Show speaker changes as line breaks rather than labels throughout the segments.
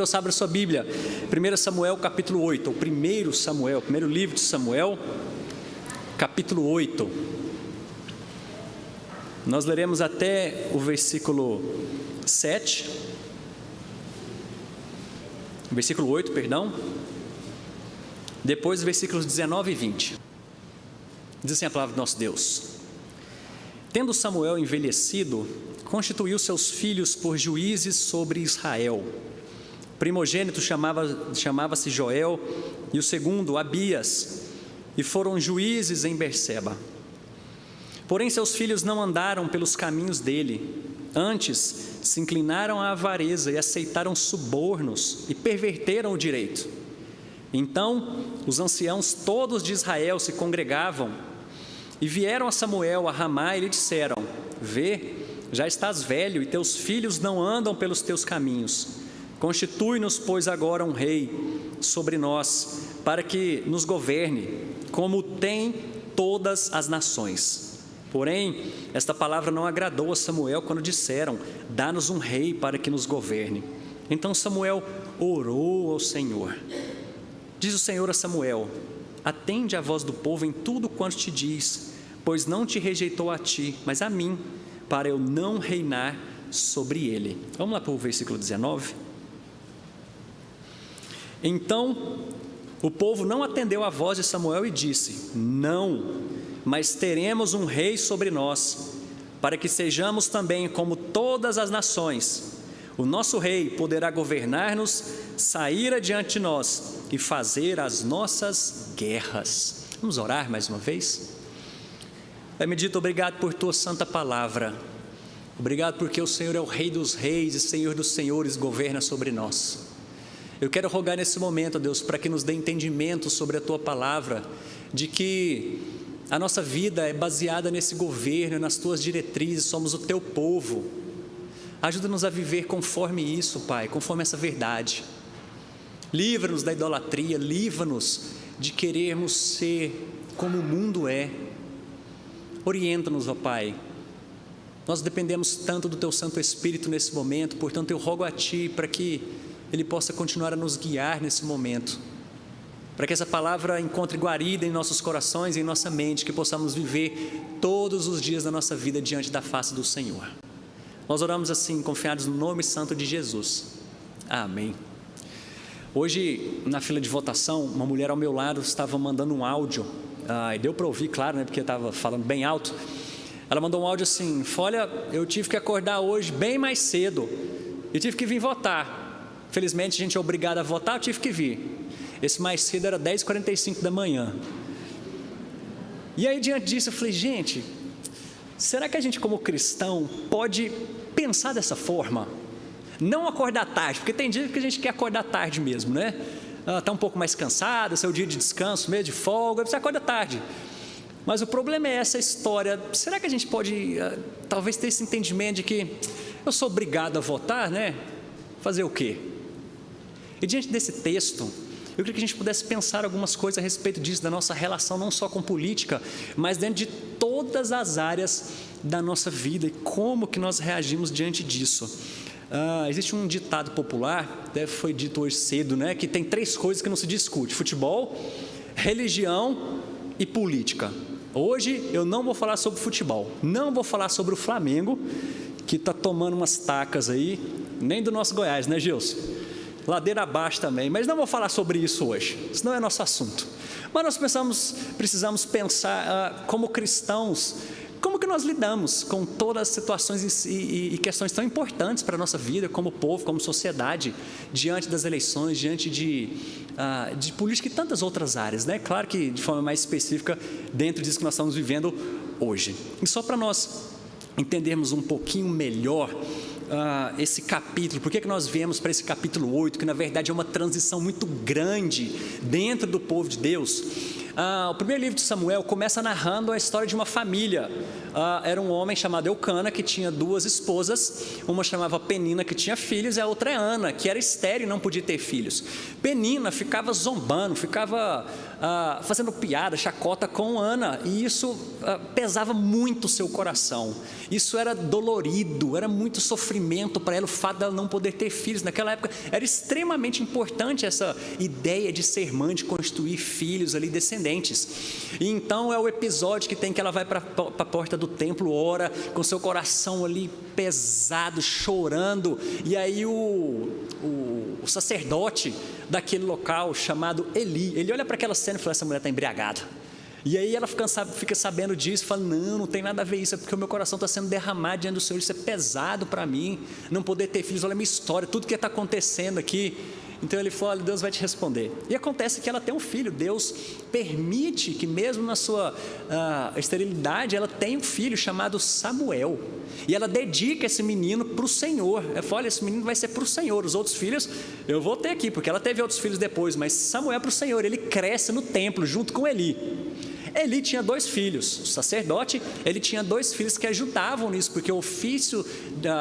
moça, abra sua Bíblia, 1 Samuel capítulo 8, ou 1 Samuel, primeiro livro de Samuel, capítulo 8. Nós leremos até o versículo 7, versículo 8, perdão, depois versículos 19 e 20. Diz assim a palavra do nosso Deus: Tendo Samuel envelhecido, constituiu seus filhos por juízes sobre Israel. O primogênito chamava-se Joel, e o segundo Abias, e foram juízes em Berseba. Porém seus filhos não andaram pelos caminhos dele, antes se inclinaram à avareza e aceitaram subornos e perverteram o direito. Então os anciãos todos de Israel se congregavam e vieram a Samuel a Ramá e lhe disseram: Vê, já estás velho e teus filhos não andam pelos teus caminhos. Constitui-nos, pois, agora um rei sobre nós, para que nos governe, como tem todas as nações. Porém, esta palavra não agradou a Samuel quando disseram: Dá-nos um rei para que nos governe. Então Samuel orou ao Senhor. Diz o Senhor a Samuel: Atende a voz do povo em tudo quanto te diz, pois não te rejeitou a ti, mas a mim, para eu não reinar sobre ele. Vamos lá para o versículo 19. Então o povo não atendeu à voz de Samuel e disse: Não, mas teremos um rei sobre nós, para que sejamos também como todas as nações. O nosso rei poderá governar-nos, sair adiante de nós e fazer as nossas guerras. Vamos orar mais uma vez? Pai bendito, obrigado por tua santa palavra. Obrigado porque o Senhor é o Rei dos reis e Senhor dos senhores, governa sobre nós. Eu quero rogar nesse momento, Deus, para que nos dê entendimento sobre a tua palavra, de que a nossa vida é baseada nesse governo, nas tuas diretrizes, somos o teu povo. Ajuda-nos a viver conforme isso, Pai, conforme essa verdade. Livra-nos da idolatria, livra-nos de querermos ser como o mundo é. Orienta-nos, ó Pai. Nós dependemos tanto do Teu Santo Espírito nesse momento, portanto eu rogo a Ti para que Ele possa continuar a nos guiar nesse momento, para que essa palavra encontre guarida em nossos corações e em nossa mente, que possamos viver todos os dias da nossa vida diante da face do Senhor. Nós oramos assim, confiados no nome santo de Jesus. Amém. Hoje, na fila de votação, uma mulher ao meu lado estava mandando um áudio, e deu para ouvir, claro, né, porque eu estava falando bem alto. Ela mandou um áudio assim: olha, eu tive que acordar hoje bem mais cedo e tive que vir votar. Felizmente a gente é obrigado a votar, eu tive que vir. Esse mais cedo era 10h45 da manhã. E aí diante disso eu falei: gente, será que a gente como cristão pode pensar dessa forma? Não acordar tarde, porque tem dia que a gente quer acordar tarde mesmo, né? Está um pouco mais cansado, seu dia de descanso, meio de folga, você acorda tarde. Mas o problema é essa história. Será que a gente pode talvez ter esse entendimento de que eu sou obrigado a votar, né? Fazer o quê? E diante desse texto, eu queria que a gente pudesse pensar algumas coisas a respeito disso, da nossa relação não só com política, mas dentro de todas as áreas da nossa vida e como que nós reagimos diante disso. Existe um ditado popular, foi dito hoje cedo, né, que tem 3 coisas que não se discute: futebol, religião e política. Hoje eu não vou falar sobre futebol, não vou falar sobre o Flamengo, que está tomando umas tacas aí, nem do nosso Goiás, né, Gilson? Ladeira abaixo também, mas não vou falar sobre isso hoje, isso não é nosso assunto. Mas nós precisamos pensar como cristãos, como que nós lidamos com todas as situações e questões tão importantes para a nossa vida, como povo, como sociedade, diante das eleições, diante de política e tantas outras áreas, né? Claro que de forma mais específica, dentro disso que nós estamos vivendo hoje. E só para nós entendermos um pouquinho melhor esse capítulo, por que nós viemos para esse capítulo 8, que na verdade é uma transição muito grande dentro do povo de Deus. O primeiro livro de Samuel começa narrando a história de uma família. Era um homem chamado Eucana, que tinha 2 esposas, uma chamava Penina, que tinha filhos, e a outra é Ana, que era estéril e não podia ter filhos. Penina ficava zombando, ficava fazendo piada, chacota com Ana, e isso pesava muito o seu coração. Isso era dolorido, era muito sofrimento para ela, o fato dela não poder ter filhos. Naquela época era extremamente importante essa ideia de ser mãe, de constituir filhos ali, descendentes. E então é o episódio que tem que ela vai para a porta do templo, ora com seu coração ali pesado, chorando, e aí o sacerdote daquele local, chamado Eli, ele olha para aquela cena e fala: essa mulher está embriagada. E aí ela fica sabendo disso, fala: não tem nada a ver, isso é porque o meu coração está sendo derramado diante do Senhor, isso é pesado para mim, não poder ter filhos, olha a minha história, tudo que está acontecendo aqui. Então ele fala: Deus vai te responder. E acontece que ela tem um filho, Deus permite que mesmo na sua esterilidade, ela tenha um filho chamado Samuel, e ela dedica esse menino para o Senhor. Ela fala: olha, esse menino vai ser para o Senhor, os outros filhos eu vou ter aqui, porque ela teve outros filhos depois, mas Samuel é para o Senhor. Ele cresce no templo junto com Eli. Eli tinha 2 filhos, o sacerdote, ele tinha 2 filhos que ajudavam nisso, porque o ofício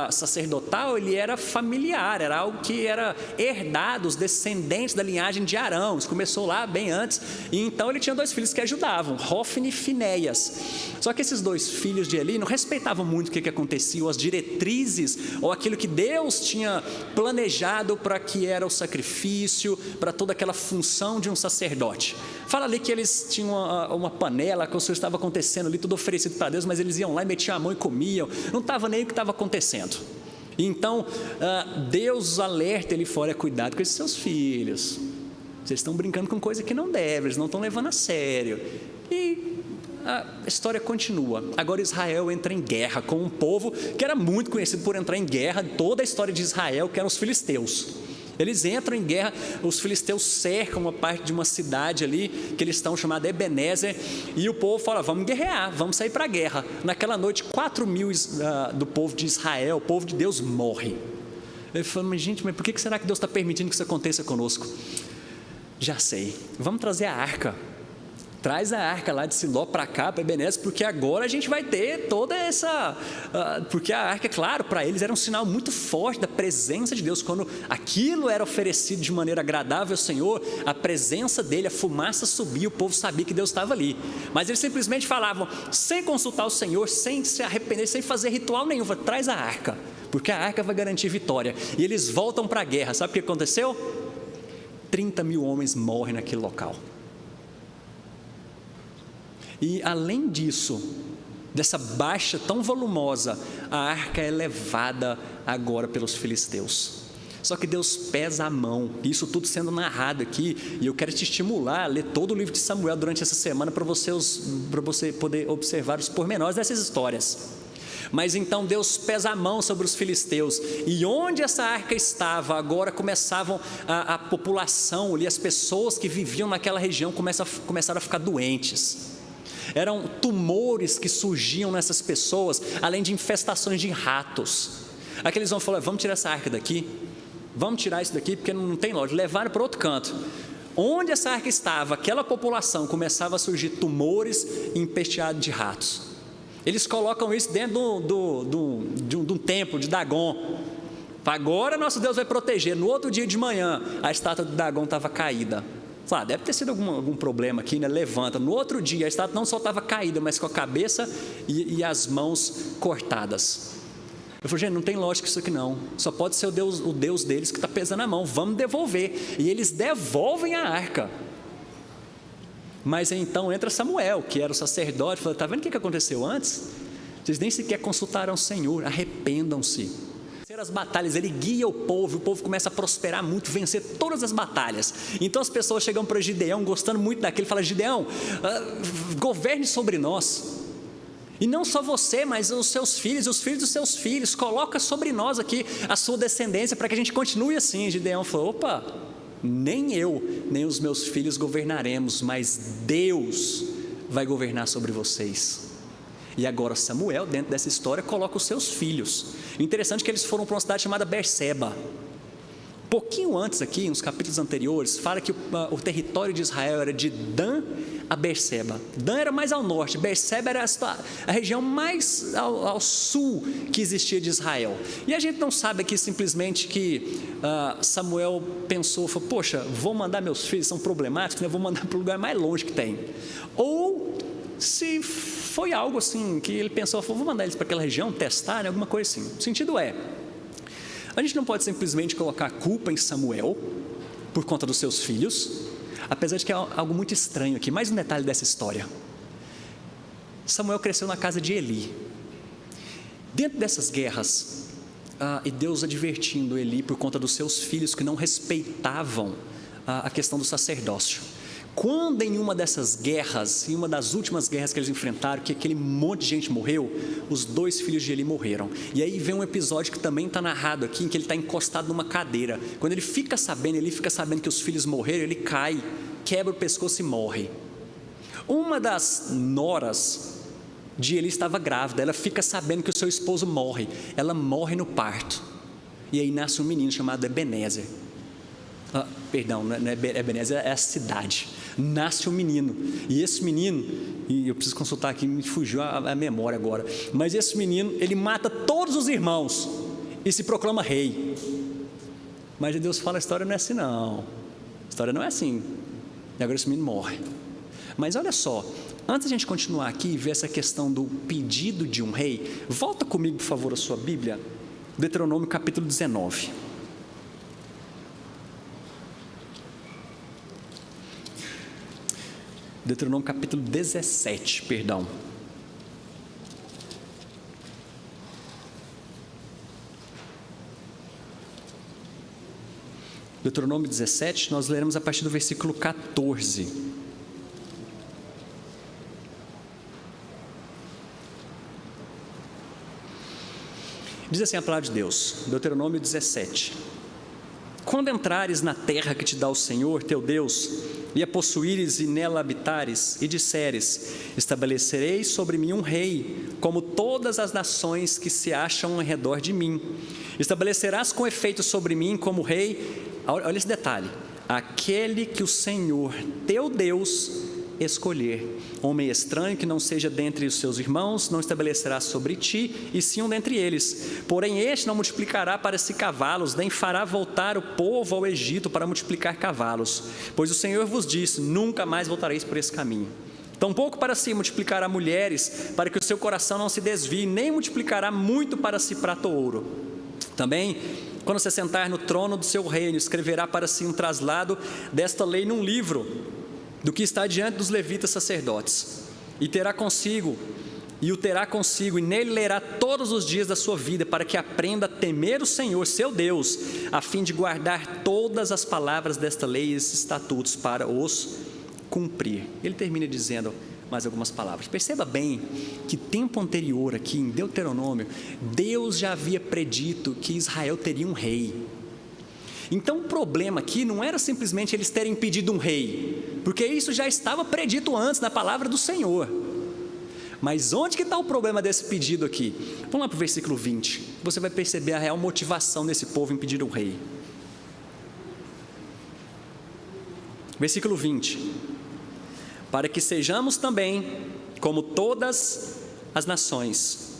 sacerdotal, ele era familiar, era algo que era herdado, os descendentes da linhagem de Arão, isso começou lá bem antes, e então ele tinha 2 filhos que ajudavam, Hofni e Finéias. Só que esses 2 filhos de Eli não respeitavam muito o que acontecia, ou as diretrizes, ou aquilo que Deus tinha planejado para que era o sacrifício, para toda aquela função de um sacerdote. Fala ali que eles tinham uma panela, que o Senhor estava acontecendo ali, tudo oferecido para Deus, mas eles iam lá e metiam a mão e comiam, não estava nem o que estava acontecendo. Então Deus alerta ele fora: cuidado com esses seus filhos, vocês estão brincando com coisa que não deve, eles não estão levando a sério. E a história continua. Agora Israel entra em guerra com um povo que era muito conhecido por entrar em guerra, toda a história de Israel, que eram os filisteus. Eles entram em guerra, os filisteus cercam uma parte de uma cidade ali, que eles estão chamada Ebenezer, e o povo fala: vamos guerrear, vamos sair para a guerra. Naquela noite, 4.000 do povo de Israel, o povo de Deus, morre. Ele fala: mas gente, mas por que será que Deus está permitindo que isso aconteça conosco? Já sei, vamos trazer a arca. Traz a arca lá de Siló para cá, para Ebenezer, porque agora a gente vai ter toda essa... porque a arca, claro, para eles era um sinal muito forte da presença de Deus. Quando aquilo era oferecido de maneira agradável ao Senhor, a presença dele, a fumaça subia, o povo sabia que Deus estava ali. Mas eles simplesmente falavam, sem consultar o Senhor, sem se arrepender, sem fazer ritual nenhum: traz a arca, porque a arca vai garantir vitória. E eles voltam para a guerra. Sabe o que aconteceu? 30.000 homens morrem naquele local. E além disso, dessa baixa tão volumosa, a arca é levada agora pelos filisteus. Só que Deus pesa a mão, isso tudo sendo narrado aqui, e eu quero te estimular a ler todo o livro de Samuel durante essa semana, para você poder observar os pormenores dessas histórias. Mas então Deus pesa a mão sobre os filisteus, e onde essa arca estava, agora começavam a população ali, as pessoas que viviam naquela região começaram a ficar doentes. Eram tumores que surgiam nessas pessoas, além de infestações de ratos. Aqueles vão falar: vamos tirar essa arca daqui, vamos tirar isso daqui, porque não tem lógica. Levaram para outro canto. Onde essa arca estava, aquela população começava a surgir tumores empesteados de ratos. Eles colocam isso dentro de um templo de Dagon. Agora nosso Deus vai proteger. No outro dia de manhã, a estátua de Dagon estava caída. Deve ter sido algum problema aqui, né? Levanta. No outro dia, a estátua não só estava caída, mas com a cabeça e as mãos cortadas. Eu falei: gente, não tem lógica isso aqui não. Só pode ser o Deus deles que está pesando a mão. Vamos devolver. E eles devolvem a arca. Mas então entra Samuel, que era o sacerdote, e fala: está vendo o que aconteceu antes? Vocês nem sequer consultaram o Senhor, arrependam-se. As batalhas, ele guia o povo começa a prosperar muito, vencer todas as batalhas. Então as pessoas chegam para Gideão, gostando muito daquele, fala: Gideão, governe sobre nós, e não só você, mas os seus filhos, os filhos dos seus filhos, coloca sobre nós aqui a sua descendência, para que a gente continue assim. Gideão falou: opa, nem eu, nem os meus filhos governaremos, mas Deus vai governar sobre vocês. E agora Samuel, dentro dessa história, coloca os seus filhos. O interessante é que eles foram para uma cidade chamada Berseba. pouquinho antes aqui, nos capítulos anteriores, fala que o território de Israel era de Dan a Berseba. Dan era mais ao norte, Berseba era a região mais ao sul que existia de Israel. E a gente não sabe aqui simplesmente que Samuel pensou, falou, poxa, vou mandar meus filhos, são problemáticos, né? Vou mandar para o lugar mais longe que tem. Ou se foi algo assim, que ele pensou, vou mandar eles para aquela região, testar, né? Alguma coisa assim. O sentido é, a gente não pode simplesmente colocar a culpa em Samuel por conta dos seus filhos, apesar de que é algo muito estranho aqui. Mais um detalhe dessa história. Samuel cresceu na casa de Eli. Dentro dessas guerras, e Deus advertindo Eli por conta dos seus filhos que não respeitavam a questão do sacerdócio. Quando em uma dessas guerras, em uma das últimas guerras que eles enfrentaram, que aquele monte de gente morreu, os 2 filhos de Eli morreram. E aí vem um episódio que também está narrado aqui, em que ele está encostado numa cadeira. Quando ele fica sabendo que os filhos morreram, ele cai, quebra o pescoço e morre. Uma das noras de Eli estava grávida, ela fica sabendo que o seu esposo morre, ela morre no parto. E aí nasce um menino chamado Ebenezer. Perdão, não é Ebenezer, é a cidade. Nasce um menino, e esse menino, e eu preciso consultar aqui, me fugiu a memória agora, mas esse menino, ele mata todos os irmãos e se proclama rei. Mas Deus fala, a história não é assim não, a história não é assim, e agora esse menino morre. Mas olha só, antes de a gente continuar aqui e ver essa questão do pedido de um rei, volta comigo por favor a sua Bíblia, Deuteronômio capítulo 19. Deuteronômio capítulo 17, perdão. Deuteronômio 17, nós leremos a partir do versículo 14. Diz assim a palavra de Deus, Deuteronômio 17: Quando entrares na terra que te dá o Senhor, teu Deus, e a possuíres e nela habitares, e disseres, estabelecerei sobre mim um rei, como todas as nações que se acham ao redor de mim. Estabelecerás com efeito sobre mim como rei, olha esse detalhe, aquele que o Senhor, teu Deus, escolher. Homem estranho que não seja dentre os seus irmãos, não estabelecerá sobre ti, e sim um dentre eles. Porém este não multiplicará para si cavalos, nem fará voltar o povo ao Egito para multiplicar cavalos. Pois o Senhor vos disse, nunca mais voltareis por esse caminho. Tampouco para si multiplicará mulheres, para que o seu coração não se desvie, nem multiplicará muito para si prata ou ouro. Também, quando se sentar no trono do seu reino, escreverá para si um traslado desta lei num livro, do que está diante dos levitas sacerdotes, e o terá consigo, e nele lerá todos os dias da sua vida, para que aprenda a temer o Senhor, seu Deus, a fim de guardar todas as palavras desta lei e esses estatutos para os cumprir. Ele termina dizendo mais algumas palavras. Perceba bem que tempo anterior aqui, em Deuteronômio, Deus já havia predito que Israel teria um rei. Então o problema aqui não era simplesmente eles terem pedido um rei, porque isso já estava predito antes na palavra do Senhor. Mas onde que está o problema desse pedido aqui? Vamos lá para o versículo 20, você vai perceber a real motivação desse povo em pedir um rei. Versículo 20: para que sejamos também como todas as nações.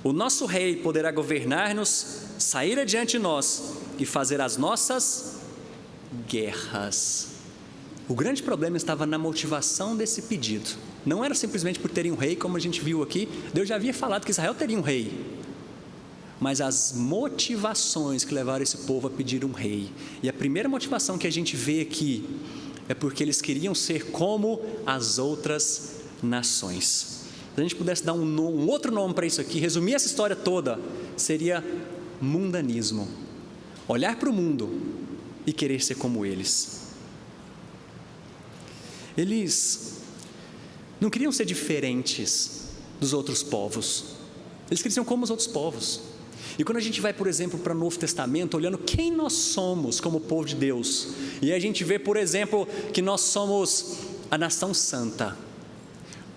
O nosso rei poderá governar-nos, sair adiante de nós e fazer as nossas guerras. O grande problema estava na motivação desse pedido. Não era simplesmente por terem um rei, como a gente viu aqui. Deus já havia falado que Israel teria um rei. Mas as motivações que levaram esse povo a pedir um rei. E a primeira motivação que a gente vê aqui é porque eles queriam ser como as outras nações. Se a gente pudesse dar um outro nome para isso aqui, resumir essa história toda, seria mundanismo. Olhar para o mundo e querer ser como eles. Eles não queriam ser diferentes dos outros povos. Eles queriam ser como os outros povos. E quando a gente vai, por exemplo, para o Novo Testamento, olhando quem nós somos como povo de Deus, e a gente vê, por exemplo, que nós somos a nação santa,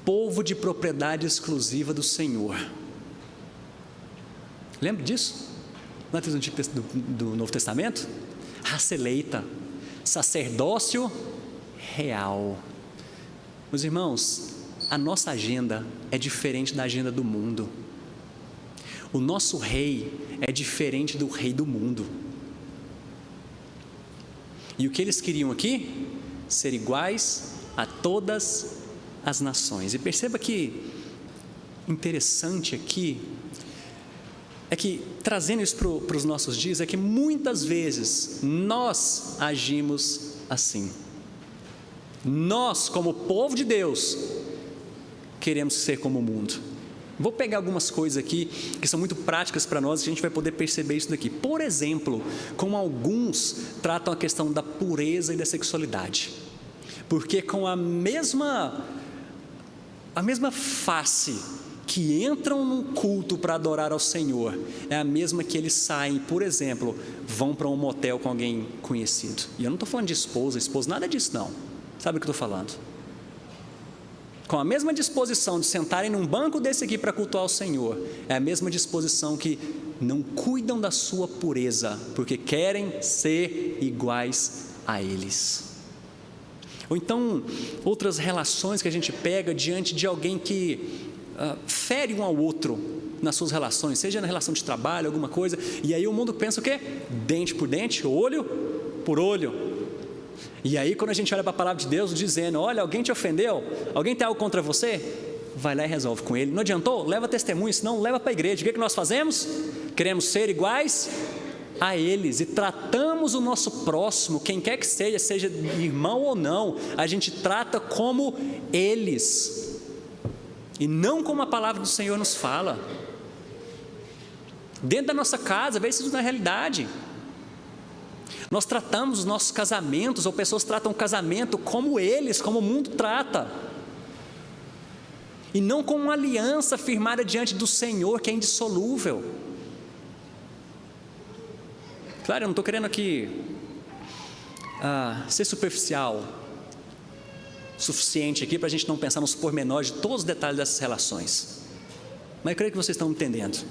povo de propriedade exclusiva do Senhor. Lembra disso? Não é do Novo Testamento? raça eleita, sacerdócio real. Meus irmãos, a nossa agenda é diferente da agenda do mundo. O nosso rei é diferente do rei do mundo. E o que eles queriam aqui? Ser iguais a todas as nações. E perceba que interessante aqui é que, trazendo isso para os nossos dias, é que muitas vezes nós agimos assim. Nós, como povo de Deus, queremos ser como o mundo. Vou pegar algumas coisas aqui que são muito práticas para nós, e a gente vai poder perceber isso daqui. Por exemplo, como alguns tratam a questão da pureza e da sexualidade. Porque com a mesma face que entram num culto para adorar ao Senhor, é a mesma que eles saem, por exemplo, vão para um motel com alguém conhecido. E eu não estou falando de esposa, nada disso não. Sabe o que eu estou falando? Com a mesma disposição de sentarem num banco desse aqui para cultuar o Senhor, é a mesma disposição que não cuidam da sua pureza, porque querem ser iguais a eles. Ou então, outras relações que a gente pega diante de alguém que fere um ao outro nas suas relações, seja na relação de trabalho, alguma coisa, e aí o mundo pensa o quê? Dente por dente, olho por olho. E aí quando a gente olha para a palavra de Deus dizendo, olha, alguém te ofendeu, alguém tem algo contra você, vai lá e resolve com ele. Não adiantou? Leva testemunho, senão leva para a igreja. O que nós fazemos? Queremos ser iguais a eles e tratamos o nosso próximo, quem quer que seja irmão ou não, a gente trata como eles e não como a palavra do Senhor nos fala. Dentro da nossa casa, veja isso na realidade. Nós tratamos os nossos casamentos, ou pessoas tratam o casamento como eles, como o mundo trata, e não como uma aliança firmada diante do Senhor, que é indissolúvel. Claro, eu não estou querendo aqui ser superficial suficiente aqui para a gente não pensar nos pormenores de todos os detalhes dessas relações, mas eu creio que vocês estão entendendo.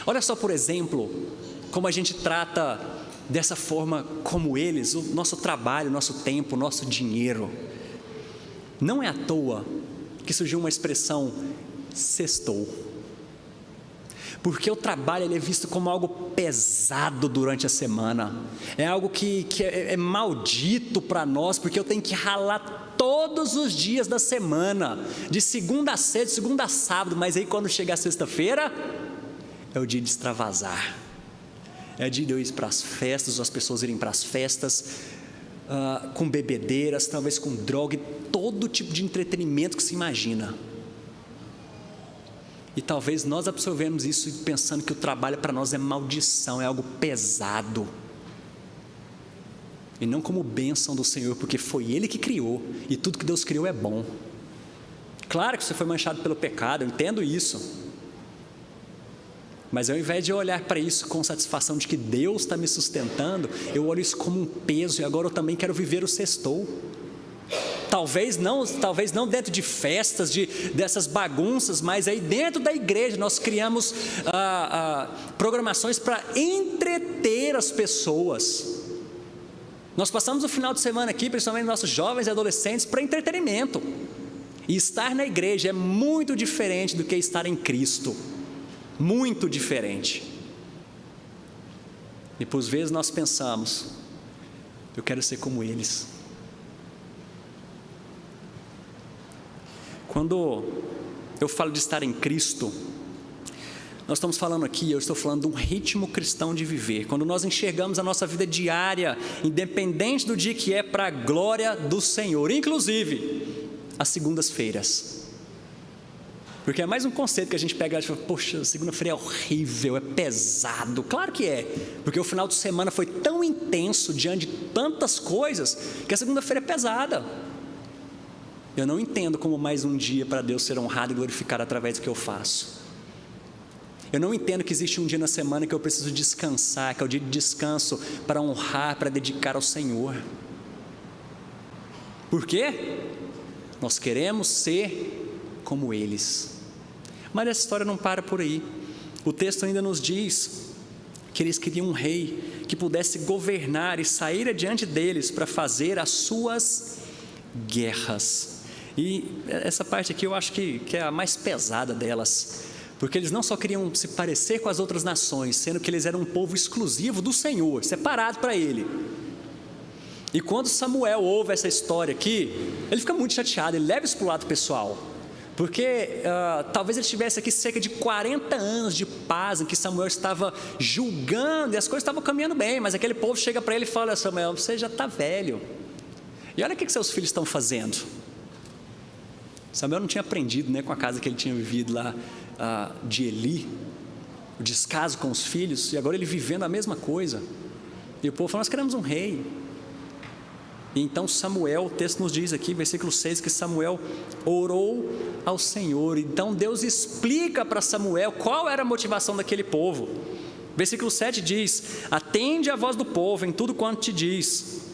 Olha só, por exemplo, como a gente trata dessa forma como eles, o nosso trabalho, o nosso tempo, o nosso dinheiro. Não é à toa que surgiu uma expressão sextou, porque o trabalho ele é visto como algo pesado durante a semana, é algo que é maldito para nós, porque eu tenho que ralar todos os dias da semana, de segunda a sexta, de segunda a sábado, mas aí quando chega a sexta-feira, é o dia de extravasar, é dia de eu ir para as festas, as pessoas irem para as festas, com bebedeiras, talvez com droga, e todo tipo de entretenimento que se imagina. E talvez nós absorvemos isso pensando que o trabalho para nós é maldição, é algo pesado. E não como bênção do Senhor, porque foi Ele que criou, e tudo que Deus criou é bom. Claro que você foi manchado pelo pecado, eu entendo isso. Mas ao invés de eu olhar para isso com satisfação de que Deus está me sustentando, eu olho isso como um peso, e agora eu também quero viver o sextou. Talvez não dentro de festas, dessas bagunças, mas aí dentro da igreja nós criamos programações para entreter as pessoas. Nós passamos o final de semana aqui, principalmente nossos jovens e adolescentes, para entretenimento. E estar na igreja é muito diferente do que estar em Cristo. Muito diferente. E por vezes nós pensamos, eu quero ser como eles. Quando eu falo de estar em Cristo, nós estamos falando aqui, eu estou falando de um ritmo cristão de viver. Quando nós enxergamos a nossa vida diária, independente do dia que é, para a glória do Senhor, inclusive as segundas-feiras. Porque é mais um conceito que a gente pega e fala, poxa, segunda-feira é horrível, é pesado. Claro que é, porque o final de semana foi tão intenso diante de tantas coisas, que a segunda-feira é pesada. Eu não entendo como mais um dia para Deus ser honrado e glorificado através do que eu faço. Eu não entendo que existe um dia na semana que eu preciso descansar, que é o dia de descanso para honrar, para dedicar ao Senhor. Por quê? Nós queremos ser como eles. Mas essa história não para por aí. O texto ainda nos diz que eles queriam um rei que pudesse governar e sair adiante deles para fazer as suas guerras. E essa parte aqui eu acho que é a mais pesada delas, porque eles não só queriam se parecer com as outras nações, sendo que eles eram um povo exclusivo do Senhor, separado para Ele. E quando Samuel ouve essa história aqui, ele fica muito chateado, ele leva isso para o lado pessoal, porque talvez ele estivesse aqui cerca de 40 anos de paz, em que Samuel estava julgando e as coisas estavam caminhando bem, mas aquele povo chega para ele e fala: Samuel, você já está velho, e olha o que seus filhos estão fazendo. Samuel não tinha aprendido, né, com a casa que ele tinha vivido lá de Eli, o descaso com os filhos, e agora ele vivendo a mesma coisa. E o povo falou: nós queremos um rei. E então Samuel, o texto nos diz aqui, versículo 6, que Samuel orou ao Senhor. Então Deus explica para Samuel qual era a motivação daquele povo. Versículo 7 diz: atende a voz do povo em tudo quanto te diz,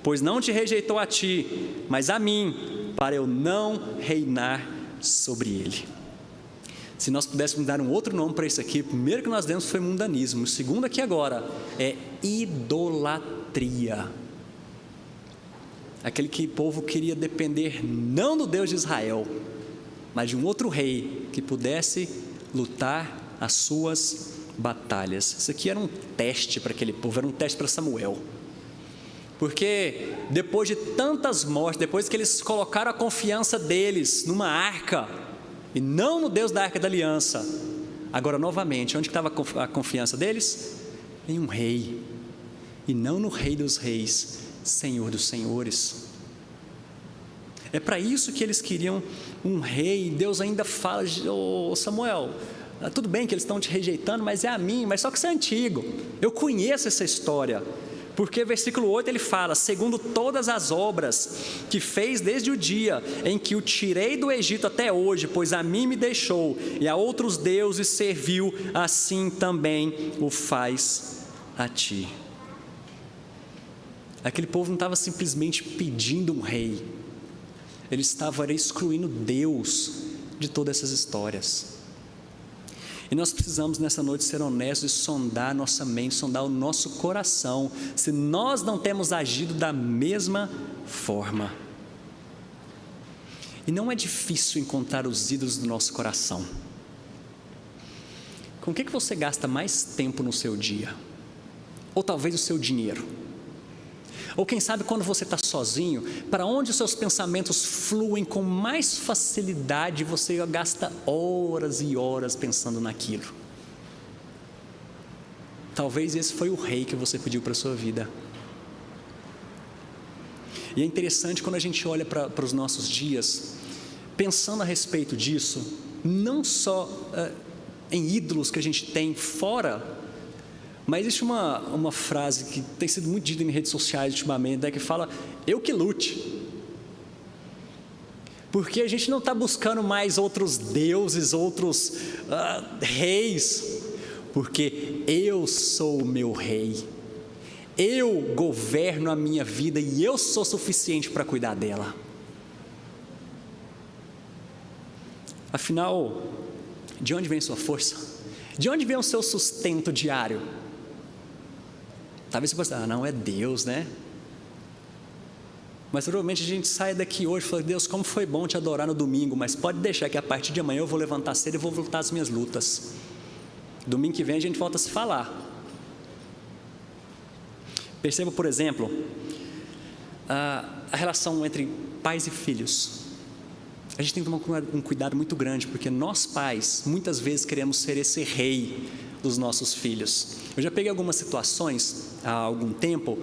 pois não te rejeitou a ti, mas a mim, para eu não reinar sobre ele. Se nós pudéssemos dar um outro nome para isso aqui, o primeiro que nós demos foi mundanismo, o segundo aqui agora é idolatria. Aquele que o povo queria depender não do Deus de Israel, mas de um outro rei que pudesse lutar as suas batalhas. Isso aqui era um teste para aquele povo, era um teste para Samuel. Porque depois de tantas mortes, depois que eles colocaram a confiança deles numa arca, e não no Deus da Arca da Aliança, agora novamente, onde estava a confiança deles? Em um rei, e não no Rei dos Reis, Senhor dos Senhores. É para isso que eles queriam um rei. Deus ainda fala: ô Samuel, tudo bem que eles estão te rejeitando, mas é a mim, mas só que você é antigo, eu conheço essa história. Porque versículo 8 ele fala: segundo todas as obras que fez desde o dia em que o tirei do Egito até hoje, pois a mim me deixou e a outros deuses serviu, assim também o faz a ti. Aquele povo não estava simplesmente pedindo um rei, ele estava excluindo Deus de todas essas histórias. E nós precisamos nessa noite ser honestos e sondar nossa mente, sondar o nosso coração, se nós não temos agido da mesma forma. E não é difícil encontrar os ídolos do nosso coração. Com o que você gasta mais tempo no seu dia? Ou talvez o seu dinheiro? Ou quem sabe quando você está sozinho, para onde os seus pensamentos fluem com mais facilidade, você gasta horas e horas pensando naquilo. Talvez esse foi o rei que você pediu para a sua vida. E é interessante quando a gente olha para os nossos dias, pensando a respeito disso, não só em ídolos que a gente tem fora, mas existe uma frase que tem sido muito dita em redes sociais ultimamente, que fala: eu que lute. Porque a gente não está buscando mais outros deuses, outros reis, porque eu sou o meu rei, eu governo a minha vida e eu sou suficiente para cuidar dela. Afinal, de onde vem sua força? De onde vem o seu sustento diário? Talvez você pense: não, é Deus, né? Mas provavelmente a gente sai daqui hoje e fala: Deus, como foi bom te adorar no domingo, mas pode deixar que a partir de amanhã eu vou levantar cedo e vou lutar as minhas lutas. Domingo que vem a gente volta a se falar. Perceba, por exemplo, a relação entre pais e filhos. A gente tem que tomar um cuidado muito grande, porque nós pais, muitas vezes queremos ser esse rei dos nossos filhos. Eu já peguei algumas situações, há algum tempo,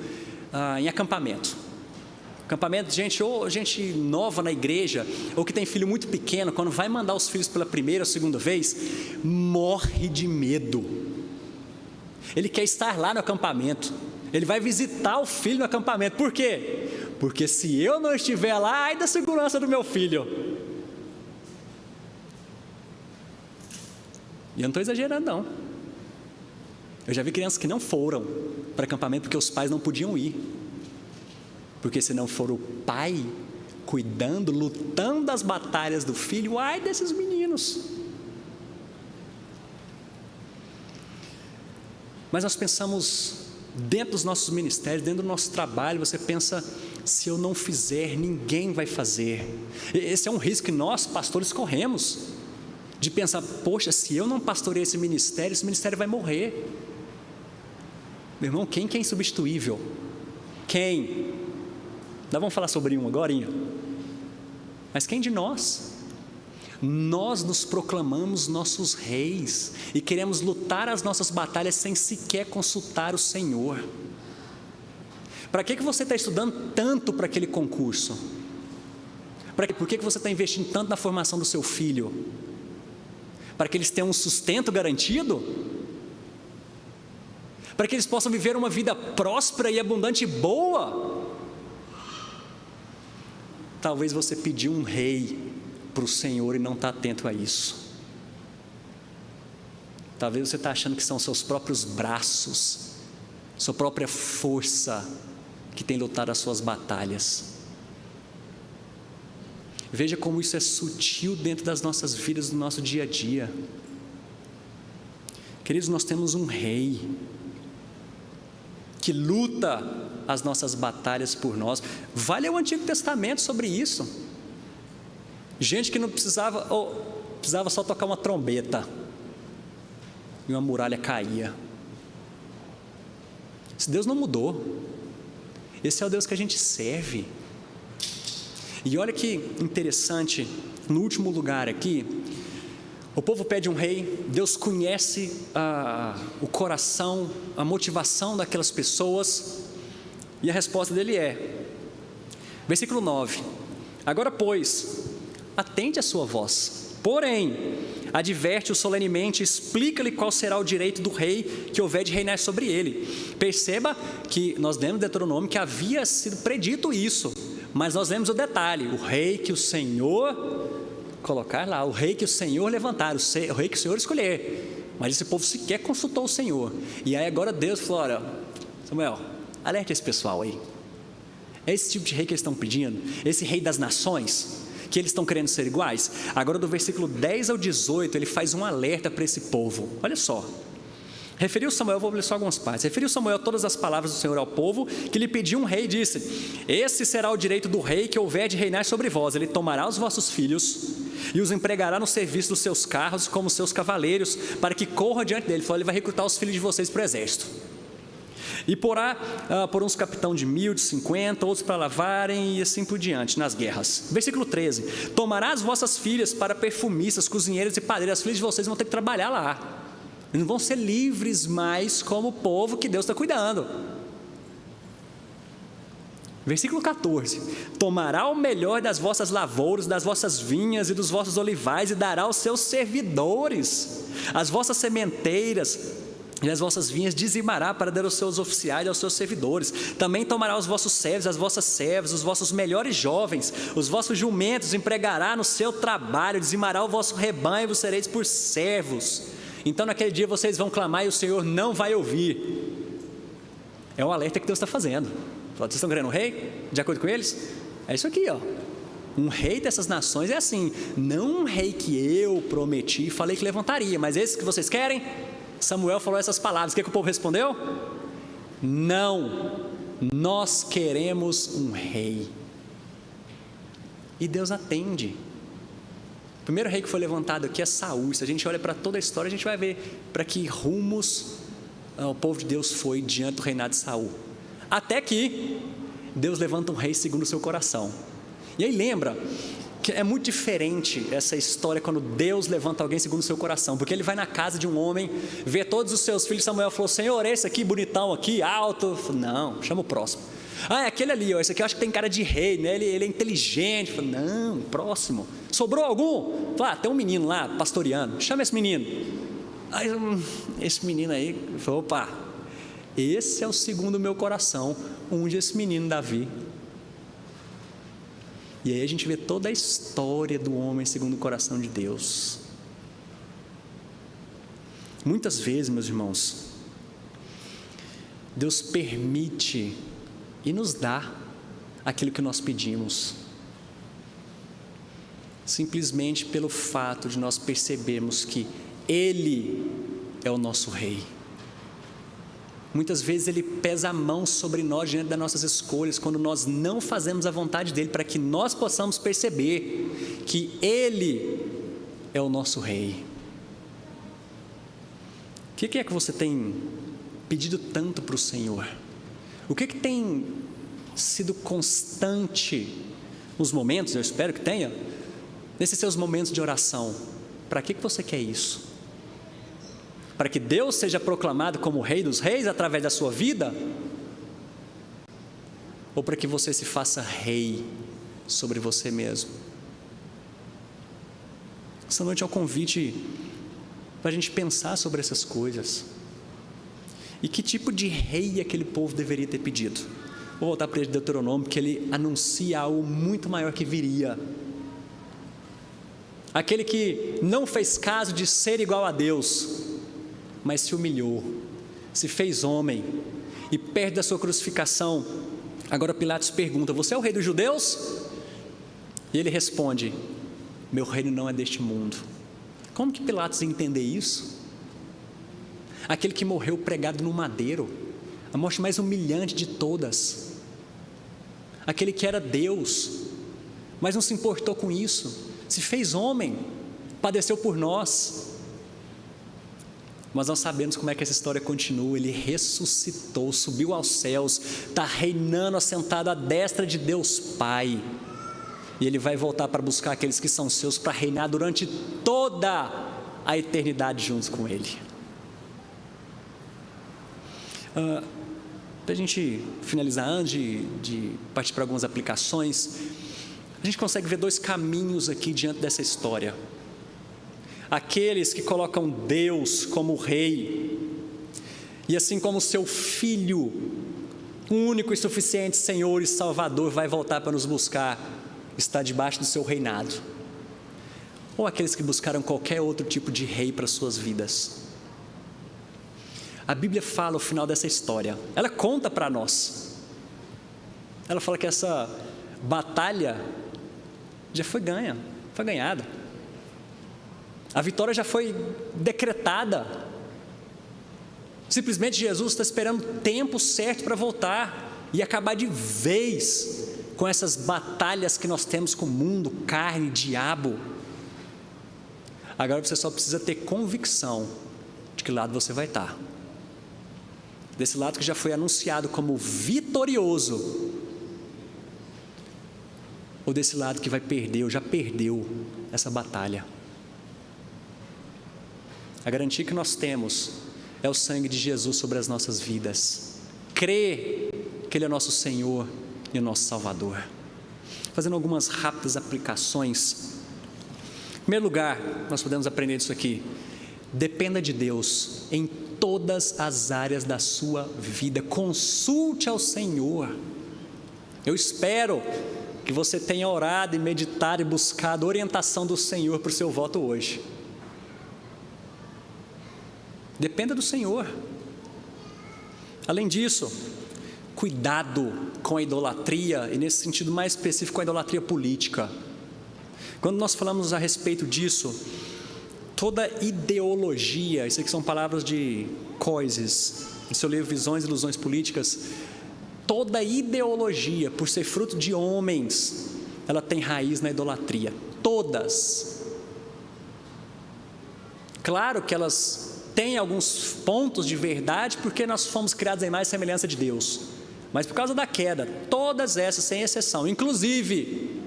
em acampamento. Acampamento, gente nova na igreja, ou que tem filho muito pequeno, quando vai mandar os filhos pela primeira ou segunda vez, morre de medo. Ele quer estar lá no acampamento, ele vai visitar o filho no acampamento. Por quê? Porque se eu não estiver lá, ai da segurança do meu filho. E eu não estou exagerando, não. Eu já vi crianças que não foram para acampamento porque os pais não podiam ir. Porque se não for o pai cuidando, lutando as batalhas do filho, ai desses meninos. Mas nós pensamos, dentro dos nossos ministérios, dentro do nosso trabalho, você pensa, se eu não fizer, ninguém vai fazer. Esse é um risco que nós, pastores, corremos, de pensar, poxa, se eu não pastorear esse ministério vai morrer. Meu irmão, quem que é insubstituível? Quem? Nós vamos falar sobre um agorinha. Mas quem de nós? Nós nos proclamamos nossos reis e queremos lutar as nossas batalhas sem sequer consultar o Senhor. Para que você está estudando tanto para aquele concurso? Por que você está investindo tanto na formação do seu filho? Para que eles tenham um sustento garantido? Para que eles possam viver uma vida próspera e abundante e boa? Talvez você pediu um rei para o Senhor e não está atento a isso. Talvez você está achando que são seus próprios braços, sua própria força que tem lutado as suas batalhas. Veja como isso é sutil dentro das nossas vidas, do nosso dia a dia. Queridos, nós temos um rei que luta as nossas batalhas por nós. Vai ler o Antigo Testamento sobre isso. Gente que não precisava só tocar uma trombeta e uma muralha caía. Esse Deus não mudou. Esse é o Deus que a gente serve. E olha que interessante, no último lugar aqui, o povo pede um rei. Deus conhece o coração, a motivação daquelas pessoas, e a resposta dele é, versículo 9: agora pois, atende a sua voz, porém, adverte-o solenemente, explica-lhe qual será o direito do rei que houver de reinar sobre ele. Perceba que nós lemos em Deuteronômio que havia sido predito isso, mas nós lemos o detalhe: o rei que o Senhor colocar lá, o rei que o Senhor levantar, o rei que o Senhor escolher. Mas esse povo sequer consultou o Senhor. E aí agora Deus falou: olha, Samuel, alerte esse pessoal aí. É esse tipo de rei que eles estão pedindo, esse rei das nações, que eles estão querendo ser iguais. Agora do versículo 10 ao 18, ele faz um alerta para esse povo. Olha só, referiu Samuel, vou ler só algumas partes. Referiu Samuel todas as palavras do Senhor ao povo, que lhe pediu um rei, e disse: esse será o direito do rei que houver de reinar sobre vós. Ele tomará os vossos filhos e os empregará no serviço dos seus carros como seus cavaleiros, para que corram diante dele. Ele vai recrutar os filhos de vocês para o exército. E porá por uns capitão de 1000, de 50, outros para lavarem, e assim por diante, nas guerras. Versículo 13: tomará as vossas filhas para perfumistas, cozinheiras e padeiras. As filhas de vocês vão ter que trabalhar lá. Eles não vão ser livres mais como o povo que Deus está cuidando. Versículo 14: tomará o melhor das vossas lavouras, das vossas vinhas e dos vossos olivais, e dará aos seus servidores. As vossas sementeiras e as vossas vinhas dizimará para dar aos seus oficiais e aos seus servidores. Também tomará os vossos servos, as vossas servas, os vossos melhores jovens, os vossos jumentos, empregará no seu trabalho, dizimará o vosso rebanho, e vos sereis por servos. Então naquele dia vocês vão clamar e o Senhor não vai ouvir. É um alerta que Deus está fazendo. Vocês estão querendo um rei? De acordo com eles? É isso aqui, ó. Um rei dessas nações é assim, não um rei que eu prometi e falei que levantaria, mas esse que vocês querem? Samuel falou essas palavras. O que o povo respondeu? Não, nós queremos um rei. E Deus atende. O primeiro rei que foi levantado aqui é Saul. Se a gente olha para toda a história, a gente vai ver para que rumos o povo de Deus foi diante do reinado de Saul. Até que Deus levanta um rei segundo o seu coração. E aí lembra que é muito diferente essa história quando Deus levanta alguém segundo o seu coração, porque ele vai na casa de um homem, vê todos os seus filhos. Samuel falou: Senhor, esse aqui bonitão aqui, alto. Falei: não, chama o próximo. É aquele ali, ó, esse aqui eu acho que tem cara de rei, né? ele é inteligente. Falei: não, próximo. Sobrou algum? Falei: tem um menino lá pastoreando, chama esse menino. Aí, esse menino aí, falou: opa, esse é o segundo meu coração, unge esse menino Davi. E aí a gente vê toda a história do homem segundo o coração de Deus. Muitas vezes, meus irmãos, Deus permite e nos dá aquilo que nós pedimos, simplesmente pelo fato de nós percebermos que Ele é o nosso Rei. Muitas vezes Ele pesa a mão sobre nós diante das nossas escolhas, quando nós não fazemos a vontade dEle, para que nós possamos perceber que Ele é o nosso Rei. O que é que você tem pedido tanto para o Senhor? O que tem sido constante nos momentos, eu espero que tenha, nesses seus momentos de oração? Para que você quer isso? Para que Deus seja proclamado como o Rei dos Reis através da sua vida? Ou para que você se faça rei sobre você mesmo? Essa noite é um convite para a gente pensar sobre essas coisas. E que tipo de rei aquele povo deveria ter pedido? Vou voltar para Deuteronômio, porque ele anuncia algo muito maior que viria. Aquele que não fez caso de ser igual a Deus, mas se humilhou, se fez homem, e perto da sua crucificação, agora Pilatos pergunta: você é o rei dos judeus? E ele responde: meu reino não é deste mundo. Como que Pilatos ia entender isso? Aquele que morreu pregado no madeiro, a morte mais humilhante de todas. Aquele que era Deus, mas não se importou com isso, se fez homem, padeceu por nós. Mas nós sabemos como é que essa história continua. Ele ressuscitou, subiu aos céus, está reinando assentado à destra de Deus Pai, e Ele vai voltar para buscar aqueles que são seus, para reinar durante toda a eternidade juntos com Ele. Para a gente finalizar, antes de partir para algumas aplicações, a gente consegue ver dois caminhos aqui diante dessa história. Aqueles que colocam Deus como Rei, e assim como seu Filho, um único e suficiente Senhor e Salvador, vai voltar para nos buscar, está debaixo do seu reinado. Ou aqueles que buscaram qualquer outro tipo de rei para suas vidas. A Bíblia fala o final dessa história, ela conta para nós. Ela fala que essa batalha já foi ganhada. A vitória já foi decretada. Simplesmente Jesus está esperando o tempo certo para voltar e acabar de vez com essas batalhas que nós temos com o mundo, carne, diabo. Agora você só precisa ter convicção de que lado você vai estar. Desse lado que já foi anunciado como vitorioso, ou desse lado que vai perder, ou já perdeu essa batalha. A garantia que nós temos é o sangue de Jesus sobre as nossas vidas. Crer que Ele é nosso Senhor e o nosso Salvador. Fazendo algumas rápidas aplicações. Em primeiro lugar, nós podemos aprender isso aqui: dependa de Deus em todas as áreas da sua vida. Consulte ao Senhor. Eu espero que você tenha orado e meditado e buscado a orientação do Senhor para o seu voto hoje. Dependa do Senhor. Além disso, cuidado com a idolatria, e nesse sentido mais específico, com a idolatria política. Quando nós falamos a respeito disso, toda ideologia, isso aqui são palavras de Coises, no seu livro Visões e Ilusões Políticas, toda ideologia, por ser fruto de homens, ela tem raiz na idolatria, todas. Claro que elas têm alguns pontos de verdade, porque nós fomos criados em imagem e semelhança de Deus, mas por causa da queda, todas essas, sem exceção, inclusive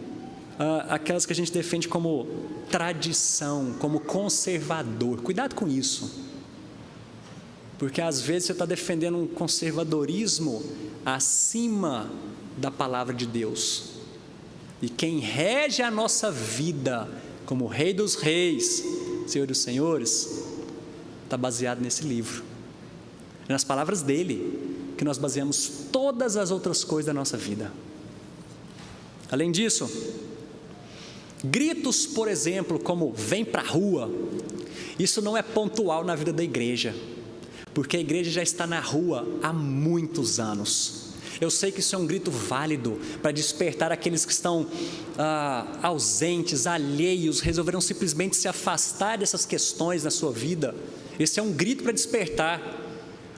aquelas que a gente defende como tradição, como conservador. Cuidado com isso, porque às vezes você está defendendo um conservadorismo acima da palavra de Deus, e quem rege a nossa vida como Rei dos Reis, Senhor dos Senhores, está baseado nesse livro, nas palavras dele, que nós baseamos todas as outras coisas da nossa vida. Além disso, gritos, por exemplo, como vem para a rua, isso não é pontual na vida da igreja, porque a igreja já está na rua há muitos anos. Eu sei que isso é um grito válido para despertar aqueles que estão ausentes, alheios, resolveram simplesmente se afastar dessas questões na sua vida. Esse é um grito para despertar,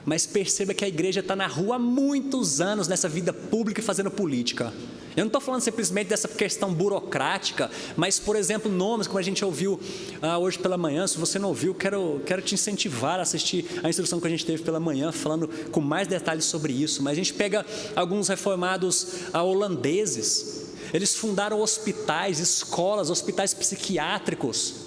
Mas perceba que a igreja está na rua há muitos anos nessa vida pública e fazendo política. Eu não estou falando simplesmente dessa questão burocrática, mas, por exemplo, nomes como a gente ouviu hoje pela manhã. Se você não ouviu, quero te incentivar a assistir a instrução que a gente teve pela manhã, falando com mais detalhes sobre isso. Mas a gente pega alguns reformados holandeses. Eles fundaram hospitais, escolas, hospitais psiquiátricos.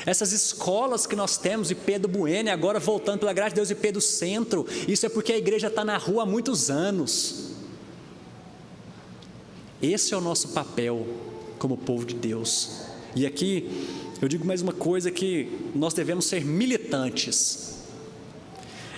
Essas escolas que nós temos, IP do Bueno, agora voltando pela graça de Deus, IP do Centro, isso é porque a igreja está na rua há muitos anos. Esse é o nosso papel como povo de Deus. E aqui eu digo mais uma coisa, que nós devemos ser militantes.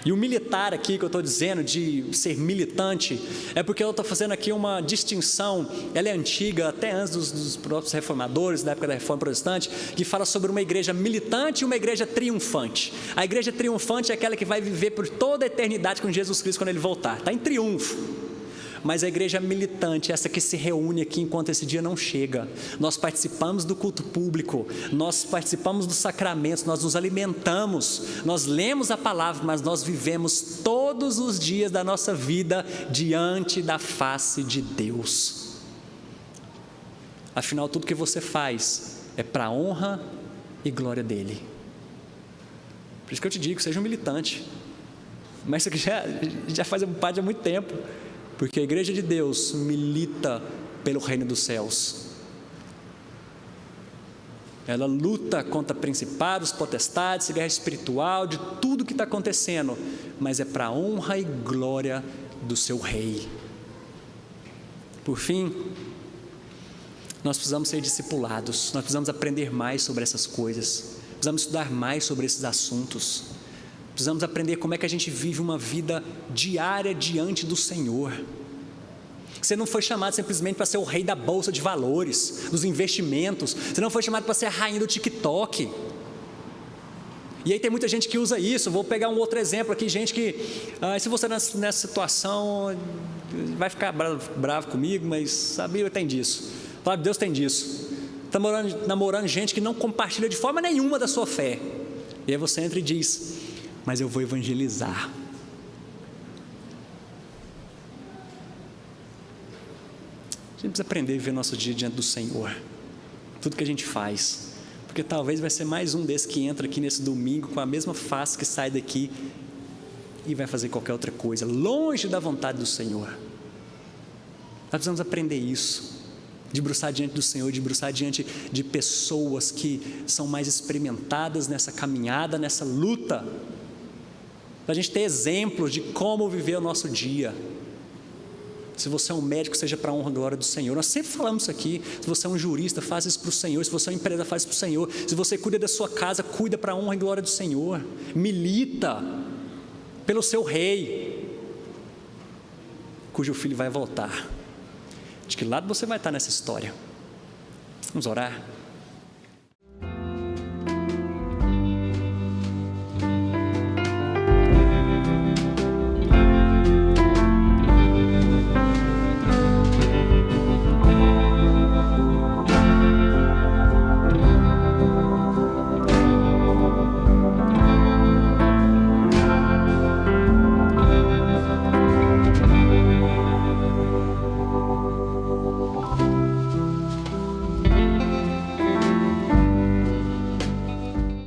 E o militar aqui que eu estou dizendo, de ser militante, é porque eu estou fazendo aqui uma distinção, ela é antiga, até antes dos próprios reformadores, da época da Reforma Protestante, que fala sobre uma igreja militante e uma igreja triunfante. A igreja triunfante é aquela que vai viver por toda a eternidade com Jesus Cristo quando Ele voltar, está em triunfo. Mas a igreja militante é essa que se reúne aqui enquanto esse dia não chega. Nós participamos do culto público, nós participamos dos sacramentos, nós nos alimentamos, nós lemos a palavra, mas nós vivemos todos os dias da nossa vida diante da face de Deus. Afinal, tudo que você faz é para a honra e glória dEle. Por isso que eu te digo, seja um militante. Mas isso aqui já faz parte há muito tempo. Porque a igreja de Deus milita pelo reino dos céus. Ela luta contra principados, potestades, guerra espiritual, de tudo que está acontecendo, mas é para a honra e glória do seu rei. Por fim, nós precisamos ser discipulados, nós precisamos aprender mais sobre essas coisas, precisamos estudar mais sobre esses assuntos. Precisamos aprender como é que a gente vive uma vida diária diante do Senhor. Você não foi chamado simplesmente para ser o rei da bolsa de valores, dos investimentos. Você não foi chamado para ser a rainha do TikTok. E aí tem muita gente que usa isso. Vou pegar um outro exemplo aqui, gente que, se você nessa situação, vai ficar bravo comigo, mas a Bíblia tem disso. A palavra de Deus tem disso. Está namorando gente que não compartilha de forma nenhuma da sua fé. E aí você entra e diz: mas eu vou evangelizar. A gente precisa aprender a viver nosso dia diante do Senhor, tudo que a gente faz, porque talvez vai ser mais um desses que entra aqui nesse domingo com a mesma face que sai daqui e vai fazer qualquer outra coisa, longe da vontade do Senhor. Nós precisamos aprender isso, debruçar diante do Senhor, debruçar diante de pessoas que são mais experimentadas nessa caminhada, nessa luta, para a gente ter exemplos de como viver o nosso dia. Se você é um médico, seja para a honra e glória do Senhor. Nós sempre falamos isso aqui. Se você é um jurista, faça isso para o Senhor. Se você é um empresário, faça isso para o Senhor. Se você cuida da sua casa, cuida para a honra e glória do Senhor. Milita pelo seu rei, cujo filho vai voltar. De que lado você vai estar nessa história? Vamos orar?